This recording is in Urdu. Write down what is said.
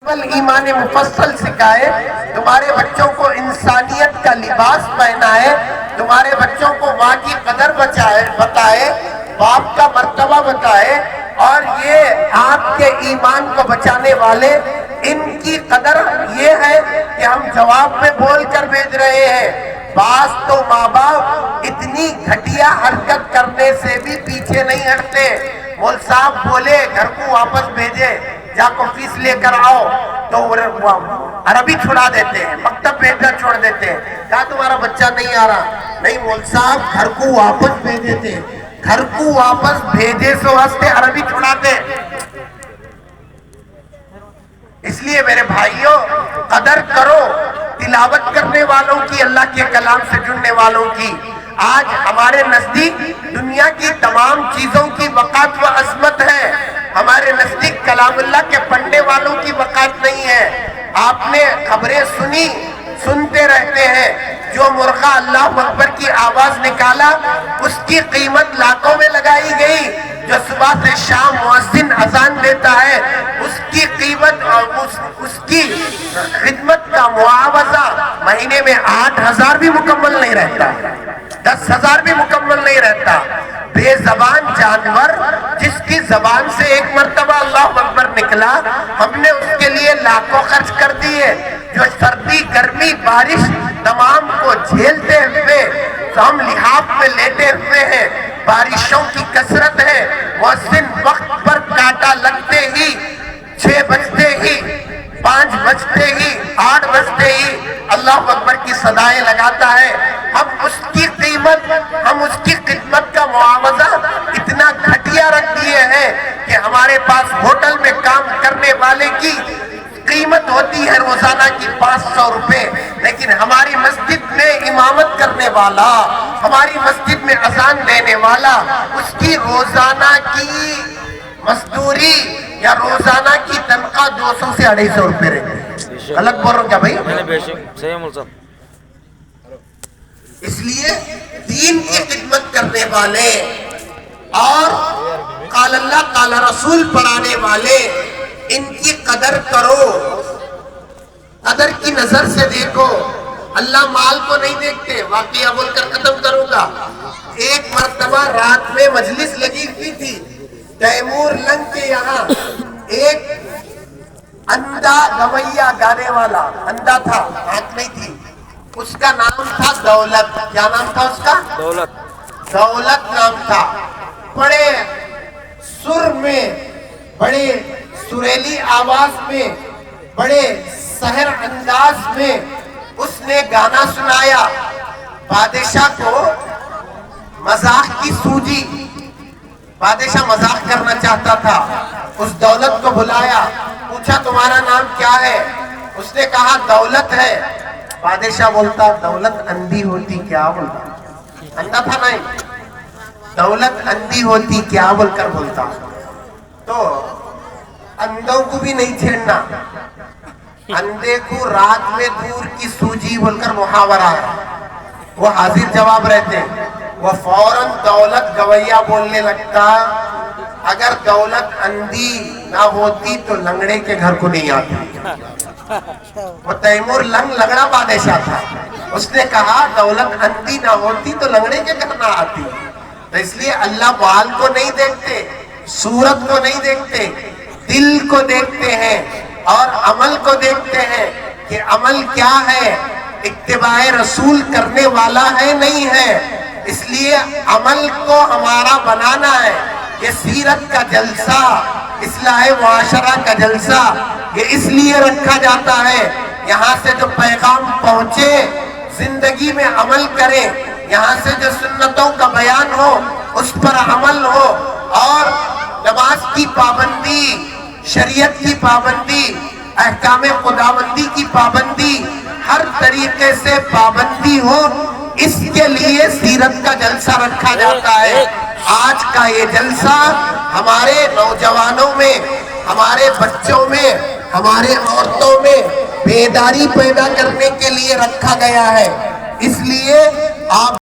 ایمان مفصل سکھائے، تمہارے بچوں کو انسانیت کا لباس پہنائے، تمہارے بچوں کو ماں کی قدر بتائے، باپ کا مرتبہ بتائے، اور یہ آپ کے ایمان کو بچانے والے، ان کی قدر یہ ہے کہ ہم جواب میں بول کر بھیج رہے ہیں۔ بعض تو ماں باپ اتنی گھٹیا حرکت کرنے سے بھی پیچھے نہیں ہٹتے۔ مول صاحب بولے گھر کو واپس بھیجے، جا کو فیس لے کر آؤ، تو عربی چھڑا دیتے ہیں، مکتب بھیجنا چھوڑ دیتے ہیں۔ کہا تمہارا بچہ نہیں آ رہا، نہیں مول صاحب گھر کو واپس بھیجے تھے، گھر کو واپس بھیجے سو واسطے عربی چھڑاتے۔ اس لیے میرے بھائیوں، قدر کرو تلاوت کرنے والوں کی، اللہ کے کلام سے جڑنے والوں کی۔ آج ہمارے نزدیک دنیا کی تمام چیزوں کی وقات و عظمت ہے، ہمارے نزدیک کلام اللہ کے پڑھنے والوں کی وقات نہیں ہے۔ آپ نے خبریں سنتے رہتے ہیں، جو مرغہ اللہ اکبر کی آواز نکالا اس کی قیمت لاکھوں میں لگائی گئی، جو صبح سے شام مؤذن اذان دیتا ہے اس کی قیمت اور اس کی خدمت کا معاوضہ مہینے میں 8,000 بھی مکمل نہیں رہتا، 10,000 بھی مکمل نہیں رہتا۔ بے زبان جانور جس کی زبان سے ایک مرتبہ اللہ اکبر نکلا، ہم نے اس کے لیے لاکھوں خرچ کر دیے، جو سردی گرمی بارش تمام کو جھیلتے ہوئے ہم لحاف میں لیٹے ہوئے ہیں۔ بارشوں کی کثرت ہے، مؤذن وقت پر کانٹا لگتے ہی، 6 بجتے ہی، 5 بجتے ہی، 8 بجتے ہی اللہ اکبر کی صدائیں لگاتا ہے۔ ہم اس کی قیمت، ہم اس کی خدمت کا معاوضہ اتنا گھٹیا رکھ دیے ہیں کہ ہمارے پاس ہوٹل میں کام کرنے والے کی قیمت ہوتی ہے روزانہ کی 500 روپے، لیکن ہماری مسجد میں امامت کرنے والا، ہماری مسجد میں اذان دینے والا، اس کی روزانہ کی مزدوری یا روزانہ کی تنخواہ 200 سے 250 روپے رہتی ہے۔ غلط بول رہا ہوں کیا بھائی؟ اس لیے دین کی خدمت کرنے والے اور قال اللہ قال رسول پڑھانے والے، ان کی قدر کرو، قدر کی نظر سے دیکھو۔ اللہ مال کو نہیں دیکھتے۔ واقعہ بول کر ختم کروں گا۔ ایک مرتبہ رات میں مجلس لگی ہوئی تھی، تیمور لنگ کے یہاں ایک اندھا گویا گانے والا، اندھا تھا، آنکھ نہیں تھی، اس کا نام تھا دولت۔ کیا نام تھا اس کا؟ دولت نام تھا۔ بڑے سر میں، بڑے سریلی آواز میں، بڑے سحر انداز میں اس نے گانا سنایا۔ بادشاہ کو مذاق کی سوجی، بادشاہ مذاق کرنا چاہتا تھا، اس دولت کو بلایا، پوچھا تمہارا نام کیا ہے؟ اس نے کہا دولت ہے۔ بادشاہ بولتا دولت اندھی ہوتی کیا بولتا، اندھا تھا نہیں، دولت اندھی ہوتی کیا بول کر بولتا۔ تو اندھوں کو بھی نہیں چھیڑنا، اندھے کو رات میں دور کی سوجی بول کر محاورہ ہے، وہ حاضر جواب رہتے، وہ فوراً دولت گویا بولنے لگتا۔ اگر دولت اندھی نہ ہوتی تو لنگڑے کے گھر کو نہیں آتی۔ وہ تیمور لنگڑا بادشاہ تھا، اس نے کہا دولت اندھی نہ ہوتی تو لنگڑے کے گھر نہ آتی۔ تو اس لیے اللہ بال کو نہیں دیکھتے، صورت کو نہیں دیکھتے، دل کو دیکھتے ہیں اور عمل کو دیکھتے ہیں کہ عمل کیا ہے، اتباع رسول کرنے والا ہے نہیں ہے۔ اس لیے عمل کو ہمارا بنانا ہے۔ یہ سیرت کا جلسہ، اصلاح معاشرہ کا جلسہ، یہ اس لیے رکھا جاتا ہے یہاں سے جو پیغام پہنچے زندگی میں عمل کریں، یہاں سے جو سنتوں کا بیان ہو اس پر عمل ہو، اور نماز کی پابندی، شریعت کی پابندی، احکام خداوندی کی پابندی، ہر طریقے سے پابندی ہو، اس کے لیے سیرت کا جلسہ رکھا جاتا ہے۔ آج کا یہ جلسہ ہمارے نوجوانوں میں، ہمارے بچوں میں، ہمارے عورتوں میں بیداری پیدا کرنے کے لیے رکھا گیا ہے۔ اس لیے آپ